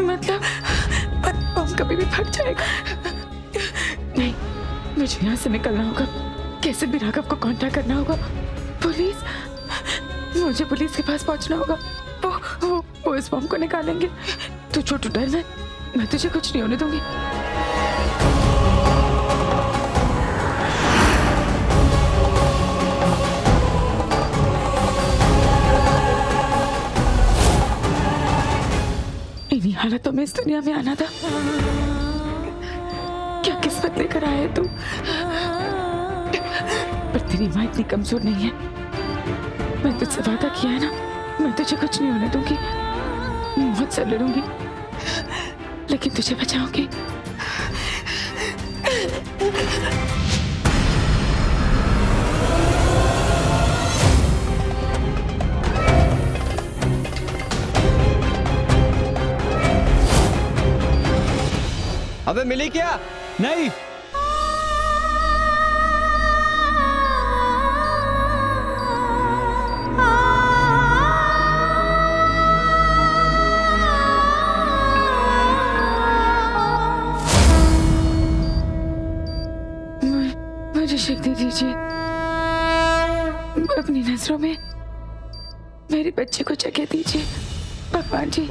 मतलब बम कभी भी फट जाएगा। नहीं, मुझे यहाँ से निकलना होगा। कैसे भी राघव को कांटेक्ट करना होगा। पुलिस, मुझे पुलिस के पास पहुंचना होगा। वो इस बम को निकालेंगे। तू छोटू डर मत, मैं तुझे कुछ नहीं होने दूंगी। इन्हीं हालातों में इस दुनिया में आना था। क्या किस्मत लेकर आया तू। पर तेरी माँ इतनी कमजोर नहीं है। मैं तुझसे वादा किया है ना, मैं तुझे कुछ नहीं होने दूंगी। मौत से लड़ूंगी लेकिन तुझे बचाऊंगी। अबे मिली क्या? नहीं। मुझे शक्ति दीजिए। अपनी नजरों में मेरे बच्चे को जगह दीजिए भगवान जी।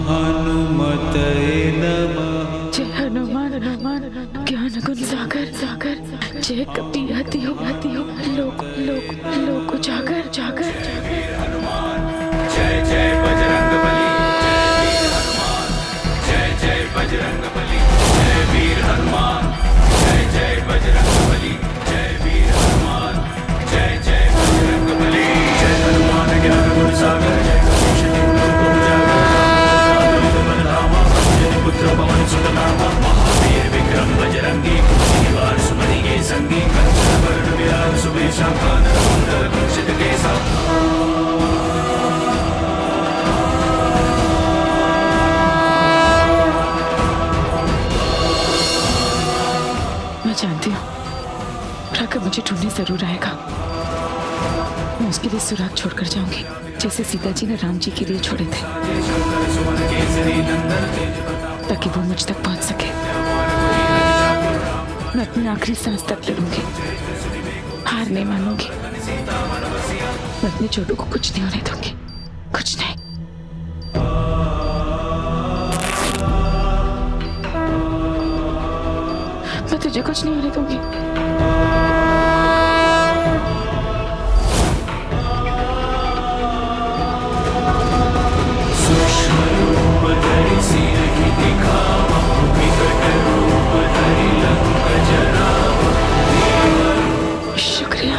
हनुमते नमः। जय हनुमान हनुमान ज्ञान गुण सागर सागर। जय कपीहति हो लोक लोक लोक जागर जागर। जय जय बजरंगबली, जय जय बजरंगबली, जय वीर हनुमान। जय जय बजरंगबली, जय वीर हनुमान। जय जय बजरंगबली, जय हनुमान ज्ञान गुण सागर। जय पुत्र पवन सुत नामा, महावीर विक्रम बजरंगी। कुमति सुमति के संगी, कंचन वरण विराज सुवेशा। कानन कुंडल कुंचित केसा। मैं जानती हूँ राघव मुझे ढूंढने जरूर आएगा। मैं उसके लिए सुराग छोड़कर जाऊंगी, जैसे सीता जी ने राम जी के लिए छोड़े थे, ताकि वो मुझ तक पहुंच सके। मैं अपनी आखिरी सांस तक लड़ूंगी, हार नहीं मानूंगी। मैं अपने छोटू को कुछ नहीं होने दूंगी, कुछ नहीं। मैं तुझे कुछ नहीं होने दूंगी। शुक्रिया।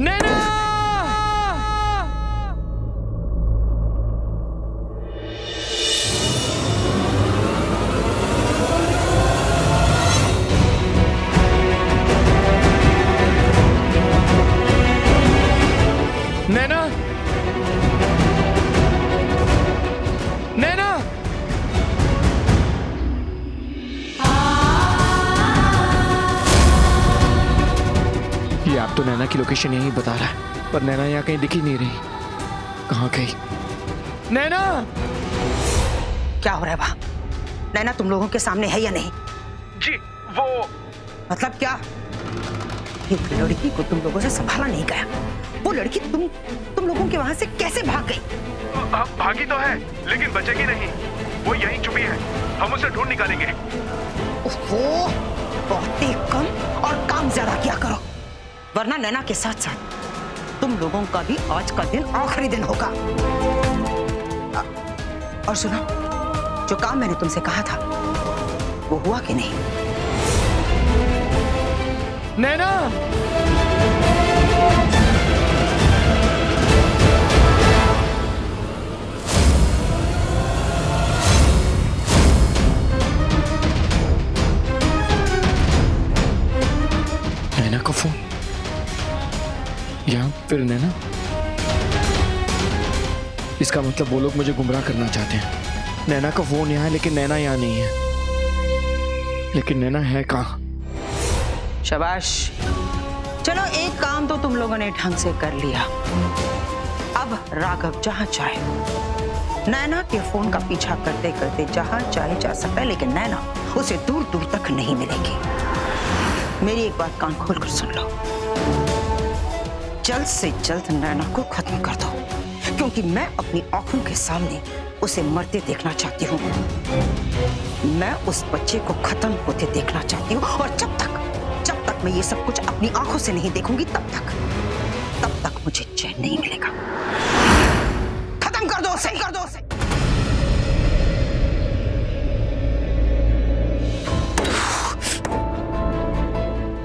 नैना, नैना, नैना। ये आप तो नैना की लोकेशन यही बता रहा है, पर नैना यहाँ कहीं दिख ही नहीं रही। कहाँ गई नैना? क्या हो रहा है वहाँ? नैना तुम लोगों के सामने है या नहीं? जी वो मतलब क्या? एक लड़की को तुम लोगों से संभाला नहीं गया। वो लड़की तुम लोगों के वहां से कैसे भाग गई? भागी तो है लेकिन बचेगी नहीं। वो यहीं छुपी है, हम उसे ढूंढ निकालेंगे। ओहो, बातें कम और काम ज्यादा किया करो, वरना नैना के साथ साथ तुम लोगों का भी आज का दिन आखिरी दिन होगा। और सुनो, जो काम मैंने तुमसे कहा था वो हुआ कि नहीं? नैना, नैना का फोन या फिर नैना? इसका मतलब वो लोग मुझे गुमराह करना चाहते हैं। नैना का फोन यहाँ है लेकिन नैना यहाँ नहीं है। लेकिन नैना है कहाँ? शाबाश, चलो एक काम तो तुम लोगों ने ढंग से कर लिया। अब राघव जहां चाहे नैना के फोन का पीछा करते करते जहां चाहे जा सकता है, लेकिन नैना उसे दूर दूर तक नहीं मिलेगी। मेरी एक बात कान खोल कर सुन लो, जल्द से जल्द नैना को खत्म कर दो, क्योंकि मैं अपनी आंखों के सामने उसे मरते देखना चाहती हूँ। मैं उस बच्चे को खत्म होते देखना चाहती हूँ, और जब तक मैं ये सब कुछ अपनी आंखों से नहीं देखूंगी तब तक मुझे चैन नहीं मिलेगा। खत्म कर दो उसे, कर दो उसे।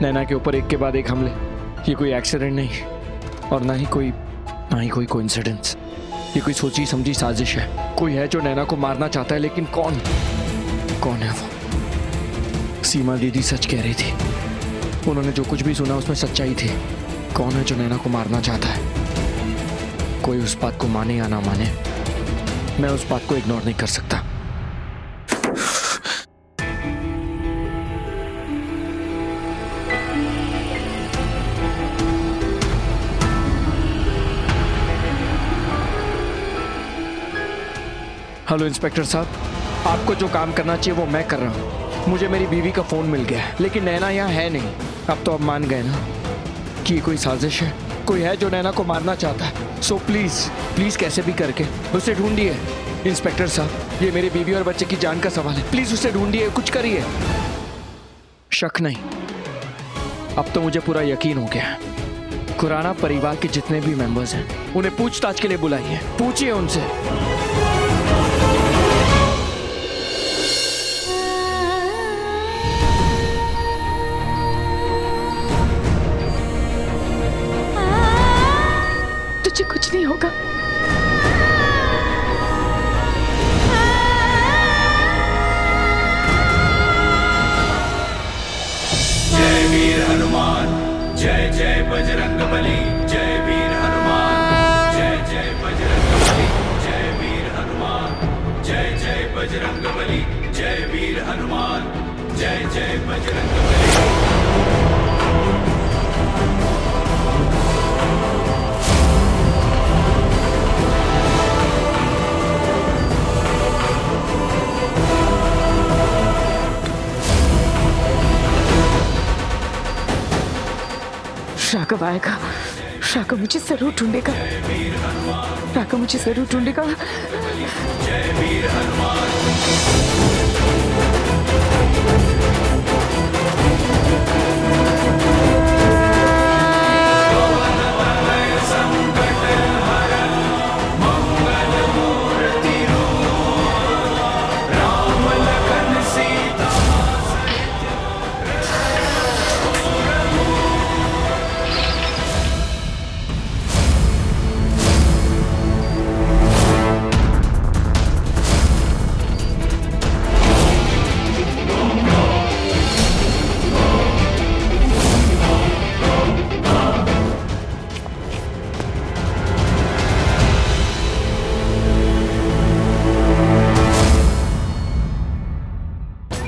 नैना के ऊपर एक के बाद एक हमले, ये कोई एक्सीडेंट नहीं और ना ही कोई कोइंसिडेंस। ये कोई सोची समझी साजिश है। कोई है जो नैना को मारना चाहता है, लेकिन कौन है वो? सीमा दीदी सच कह रही थी, उन्होंने जो कुछ भी सुना उसमें सच्चाई थी। कौन है जो नैना को मारना चाहता है? कोई उस बात को माने या ना माने, मैं उस बात को इग्नोर नहीं कर सकता। हेलो इंस्पेक्टर साहब, आपको जो काम करना चाहिए वो मैं कर रहा हूँ। मुझे मेरी बीवी का फोन मिल गया है, लेकिन नैना यहाँ है नहीं। अब तो आप मान गए ना कि ये कोई साजिश है। कोई है जो नैना को मारना चाहता है। सो प्लीज कैसे भी करके उसे ढूंढिए। इंस्पेक्टर साहब, ये मेरी बीवी और बच्चे की जान का सवाल है। प्लीज उसे ढूंढिए, कुछ करिए। शक नहीं, अब तो मुझे पूरा यकीन हो गया है। खुराना परिवार के जितने भी मेंबर्स हैं उन्हें पूछताछ के लिए बुलाइए। पूछिए उनसे। तुझे कुछ नहीं होगा। जय वीर हनुमान, जय जय बजरंगबली। जय वीर हनुमान, जय जय बजरंगबली। जय वीर हनुमान, जय जय बजरंगबली। जय वीर हनुमान, जय जय बजरंगबली। राघव आएगा, राघव मुझे जरूर ढूंढेगा, राघव मुझे जरूर ढूंढेगा। जय वीर हनुमान।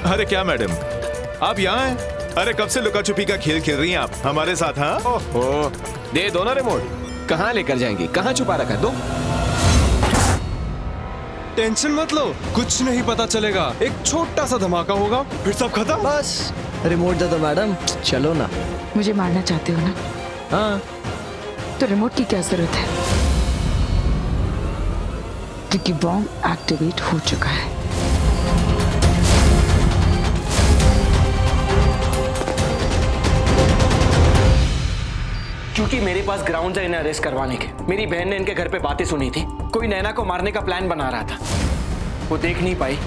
अरे क्या मैडम, आप यहाँ हैं? अरे कब से लुका छुपी का खेल खेल रही हैं आप हमारे साथ? हाँ, ओहो, दे दो ना रिमोट। कहाँ लेकर जाएंगी? कहाँ छुपा रखा है? दो। टेंशन मत लो, कुछ नहीं पता चलेगा। एक छोटा सा धमाका होगा, फिर सब खत्म। बस रिमोट दे दो मैडम, चलो ना। मुझे मारना चाहते हो ना? हाँ। तो रिमोट की क्या जरूरत है? क्योंकि बॉम्ब एक्टिवेट हो चुका है। क्योंकि मेरे पास ग्राउंड है इन्हें अरेस्ट करवाने के। मेरी बहन ने इनके घर पे बातें सुनी थी, कोई नैना को मारने का प्लान बना रहा था। वो देख नहीं पाई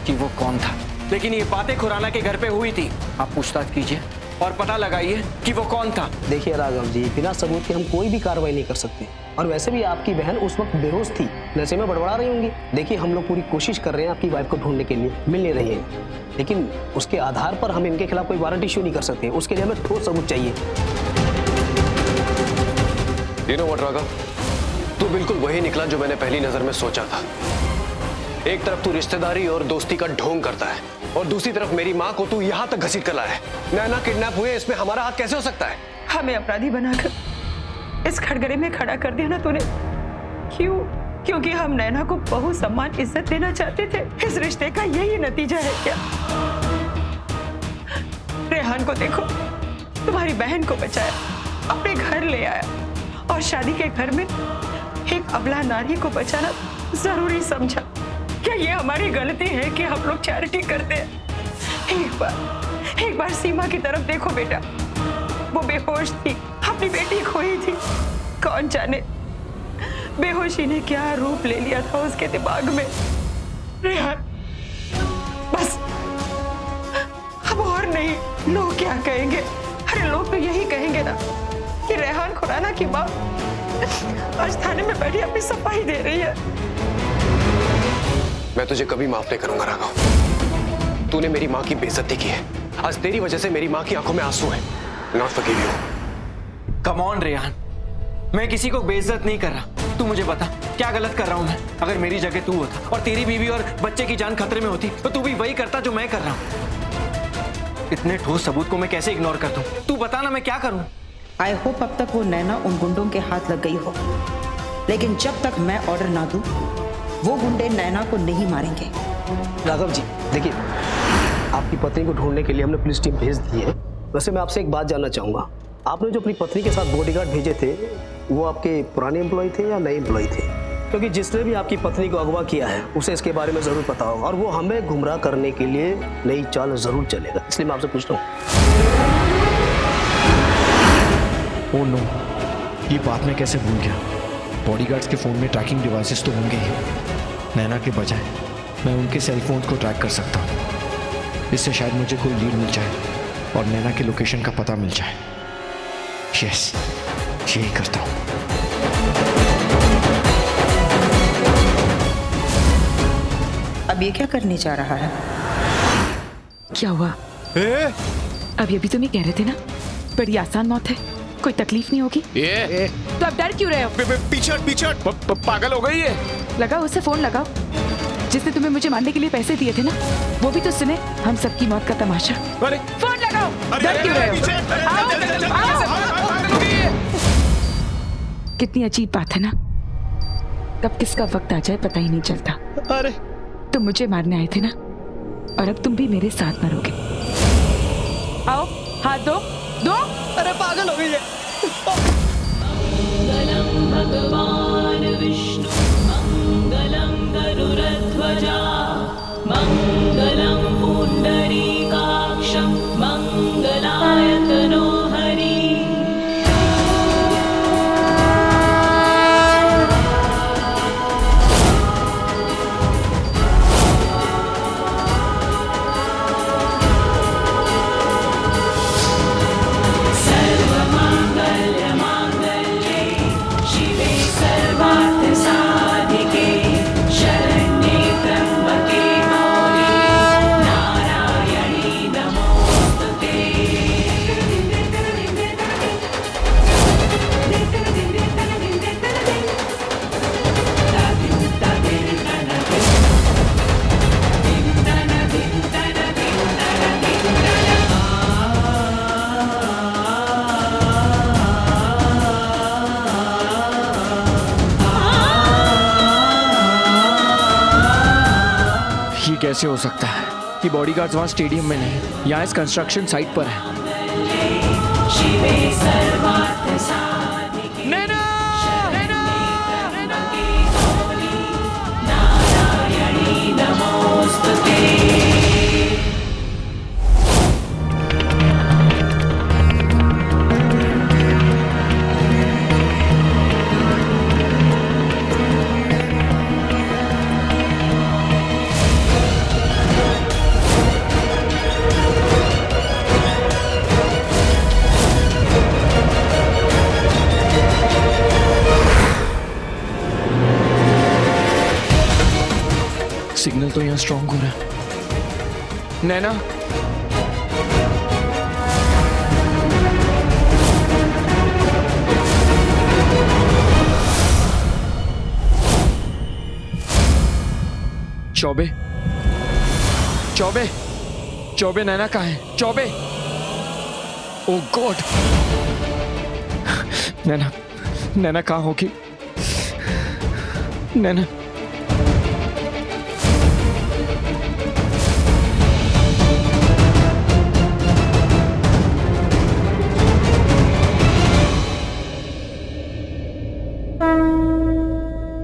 कि वो कौन था, लेकिन ये बातें खुराना के घर पे हुई थी। आप पूछताछ कीजिए और पता लगाइए कि वो कौन था। देखिए राघव जी, बिना सबूत के हम कोई भी कार्रवाई नहीं कर सकते। और वैसे भी आपकी बहन उस वक्त बेहोश थी, नशे में बड़बड़ा रही होंगी। देखिए, हम लोग पूरी कोशिश कर रहे हैं आपकी वाइफ को ढूंढने के लिए, मिल नहीं रही है, लेकिन उसके आधार पर हम इनके खिलाफ कोई वारंट इश्यू नहीं कर सकते। उसके लिए हमें ठोस सबूत चाहिए। You know what, राघव, तू बिल्कुल वही निकला जो मैंने पहली नजर में सोचा था। एक तरफ तू रिश्तेदारी और दोस्ती का ढोंग करता है और दूसरी तरफ मेरी माँ को तू यहाँ तक घसीट कर लाया है। नैना किडनैप हुए, इसमें हमारा हाथ कैसे हो सकता है? हमें अपराधी बनाकर इस खड़गड़े में खड़ा कर दिया ना तूने। क्यों? क्योंकि हम नैना को बहुत सम्मान इज्जत देना चाहते थे। इस रिश्ते का यही नतीजा है क्या? रेहान को देखो, तुम्हारी बहन को बचाया, अपने घर ले आया और शादी के घर में एक अबला नारी को बचाना जरूरी समझा। क्या ये हमारी गलती है कि हम लोग चैरिटी करते हैं? एक बार सीमा की तरफ देखो बेटा, वो बेहोश थी, अपनी बेटी खोई थी। कौन जाने बेहोशी ने क्या रूप ले लिया था उसके दिमाग में। रेहान, बस अब और नहीं। लोग क्या कहेंगे? अरे लोग तो यही कहेंगे ना कि रेहान खुराना की माँ आज थाने में बैठी अपनी सफाई दे रही है। मैं तुझे कभी माफ नहीं करूंगा राघव। तूने मेरी माँ की बेइज्जती की है। आज तेरी वजह से मेरी माँ की आंखों में आंसू है। Not forgive you. Come on Rehan, मैं किसी को बेइज्जत नहीं कर रहा। तू मुझे बता, क्या गलत कर रहा हूं मैं? अगर मेरी जगह तू होता और तेरी बीवी और बच्चे की जान खतरे में होती तो तू भी वही करता जो मैं कर रहा हूं। इतने ठोस सबूत को मैं कैसे इग्नोर कर दूं? तू बता ना, मैं क्या करूं? आई होप अब तक वो नैना उन गुंडों के हाथ लग गई हो, लेकिन जब तक मैं ऑर्डर ना दूं, वो गुंडे नैना को नहीं मारेंगे। राघव जी, देखिए, आपकी पत्नी को ढूंढने के लिए हमने पुलिस टीम भेज दी है। वैसे मैं आपसे एक बात जानना चाहूँगा, आपने जो अपनी पत्नी के साथ बॉडीगार्ड भेजे थे, वो आपके पुराने एम्प्लॉय थे या नए एम्प्लॉय थे? क्योंकि जिसने भी आपकी पत्नी को अगवा किया है उसे इसके बारे में ज़रूर पता होगा और वो हमें गुमराह करने के लिए नई चाल ज़रूर चलेगा। इसलिए मैं आपसे पूछ रहा हूँ। ओह नो, ये बात मैं कैसे भूल गया। बॉडीगार्ड्स के फ़ोन में ट्रैकिंग डिवाइसेस तो होंगे ही। नैना के बजाय मैं उनके सेल फोन को ट्रैक कर सकता हूँ। इससे शायद मुझे कोई लीड मिल जाए और नैना के लोकेशन का पता मिल जाए। यस, यही करता हूँ। अब ये क्या करने जा रहा है? क्या हुआ? अभी तुम ही कह रहे थे ना, बड़ी आसान मौत है, कोई तकलीफ नहीं होगी। तो अब डर क्यों रहे हो? पीछे पागल हो गई है। लगाओ उसे फोन, लगाओ। जिसने तुम्हें मुझे मारने के लिए पैसे दिए थे ना, वो भी तो सुने हम सबकी मौत का तमाशा। अरे फोन लगाओ। डर क्यों रहे हो? कितनी अजीब बात है ना, कब किसका वक्त आ जाए पता ही नहीं चलता। अरे तुम मुझे मारने आए थे ना, और अब तुम भी मेरे साथ मरोगे। आओ, हाथ दो दो। अरे पागल हो गई है। मंगलम भगवान विष्णु मंगलम गरुड़ध्वजा मंगलम पुंडरीकाक्षं मंगलाय तनोहरि। कैसे हो सकता है कि बॉडीगार्ड्स वहां स्टेडियम में नहीं, यहाँ इस कंस्ट्रक्शन साइट पर है। नैना! नैना! इतना स्ट्रांग हो रहा है। नैना, चौबे, चौबे, चौबे, नैना कहाँ है? चौबे, ओह गॉड, नैना, नैना कहाँ होगी? नैना,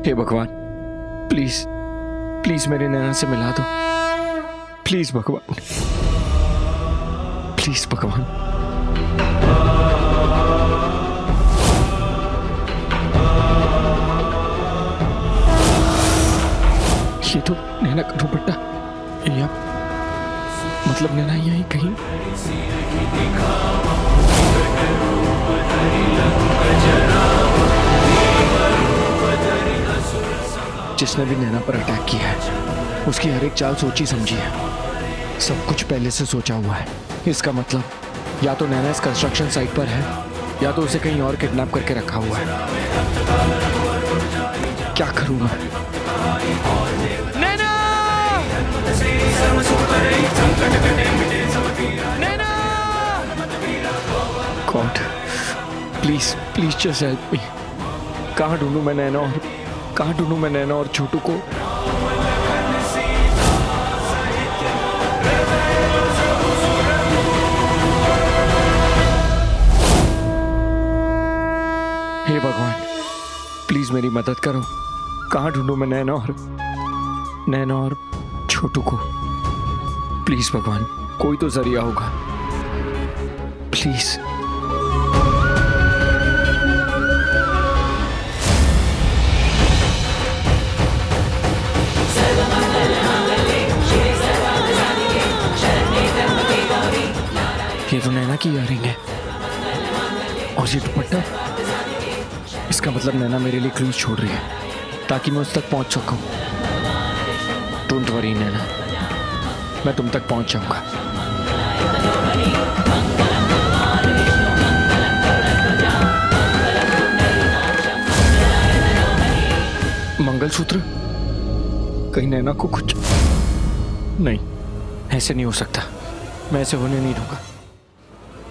हे भगवान, प्लीज प्लीज मेरे नैना से मिला दो, प्लीज भगवान, प्लीज भगवान। ये तो नैना का दुपट्टा, या मतलब नैना यहीं कहीं। जिसने भी नैना पर अटैक किया है उसकी हर एक चाल सोची समझी है, सब कुछ पहले से सोचा हुआ है। इसका मतलब या तो नैना इस कंस्ट्रक्शन साइट पर है या तो उसे कहीं और किडनैप करके रखा हुआ है। क्या करूं मैं? Naina! Naina! God, please please just help me. कहाँ ढूंढूं मैं नैना और कहाँ ढूंढूं मैं नैना और छोटू को? हे भगवान, प्लीज मेरी मदद करो। कहाँ ढूंढूं मैं नैना और छोटू को? प्लीज भगवान, कोई तो जरिया होगा, प्लीज। ये तो नैना की इयररिंग है और ये दुपट्टा, इसका मतलब नैना मेरे लिए क्लूज छोड़ रही है ताकि मैं उस तक पहुंच सकूं। डोंट वरी नैना, मैं तुम तक पहुंच जाऊंगा। मंगलसूत्र? कहीं नैना को कुछ? नहीं, ऐसे नहीं हो सकता, मैं ऐसे होने नहीं दूंगा।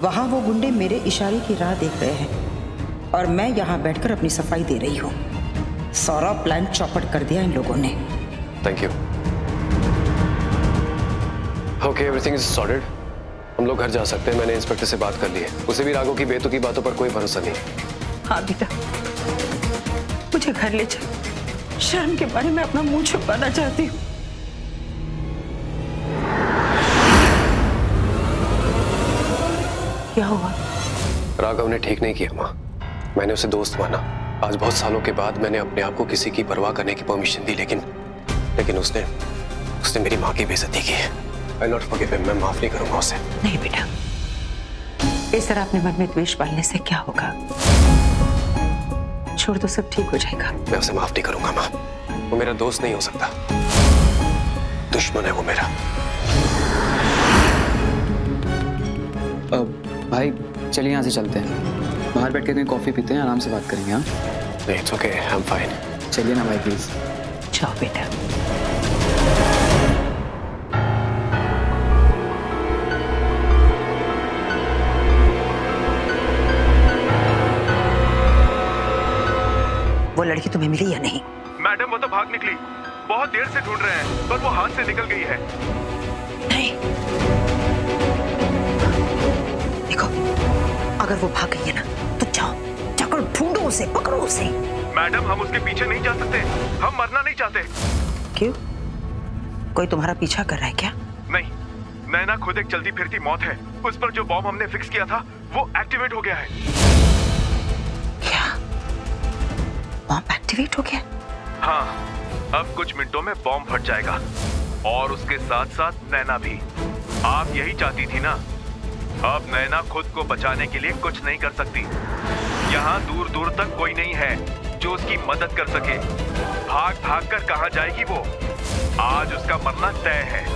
वहां वो गुंडे मेरे इशारे की राह देख रहे हैं और मैं यहाँ बैठकर अपनी सफाई दे रही हूँ। सारा प्लान चौपट कर दिया इन लोगों ने। Thank you. Okay, everything is sorted. हम लोग घर जा सकते हैं। मैंने इंस्पेक्टर से बात कर ली है। उसे भी राघव की बेतुकी बातों पर कोई भरोसा नहीं। हाँ बेटा, मुझे घर ले चल। शर्म के बारे में अपना मुंह छुपाना चाहती हूँ। क्या हुआ? राघव ने ठीक नहीं किया माँ। मैंने उसे दोस्त माना। आज बहुत सालों के बाद मैंने अपने आप को किसी की परवाह करने की परमिशन दी, लेकिन उसने मेरी माँ की बेइज्जती की है। I not forgive him। मैं माफ नहीं करूंगा उसे। नहीं बेटा, इस तरह अपने मन में द्वेष पालने से क्या होगा? छोड़ दो, सब ठीक हो जाएगा। मैं उसे माफ नहीं करूंगा माँ। वो मेरा दोस्त नहीं हो सकता, दुश्मन है वो मेरा। भाई चलिए यहाँ से चलते हैं, बाहर बैठ के कहीं कॉफी पीते हैं, आराम से बात करेंगे। हाँ नहीं, it's okay, I am fine. चलिए ना भाई प्लीज। जाओ बेटा। वो लड़की तुम्हें मिली या नहीं? मैडम, वो तो भाग निकली। बहुत देर से ढूंढ रहे हैं, पर वो हाथ से निकल गई है। नहीं, देखो, अगर वो भाग गई है ना तो जाकर ढूंढो उसे, पकड़ो उसे। मैडम, हम उसके पीछे नहीं जा सकते। हम मरना नहीं चाहते। क्यों? कोई तुम्हारा पीछा कर रहा है क्या? नहीं, नैना खुद एक चलती फिरती मौत है। उस पर जो बॉम्ब हमने फिक्स किया था वो एक्टिवेट हो गया है। क्या? बॉम्ब एक्टिवेट हो गया? हाँ, अब कुछ मिनटों में बॉम्ब फट जाएगा और उसके साथ साथ नैना भी। आप यही चाहती थी ना? अब नैना खुद को बचाने के लिए कुछ नहीं कर सकती। यहाँ दूर दूर तक कोई नहीं है जो उसकी मदद कर सके। भाग भाग कर कहाँ जाएगी वो? आज उसका मरना तय है।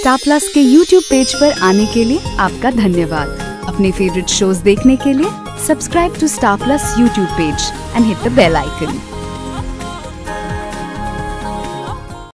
स्टार प्लस के YouTube पेज पर आने के लिए आपका धन्यवाद। अपने फेवरेट शोज देखने के लिए subscribe to Star Plus YouTube page and hit the bell icon.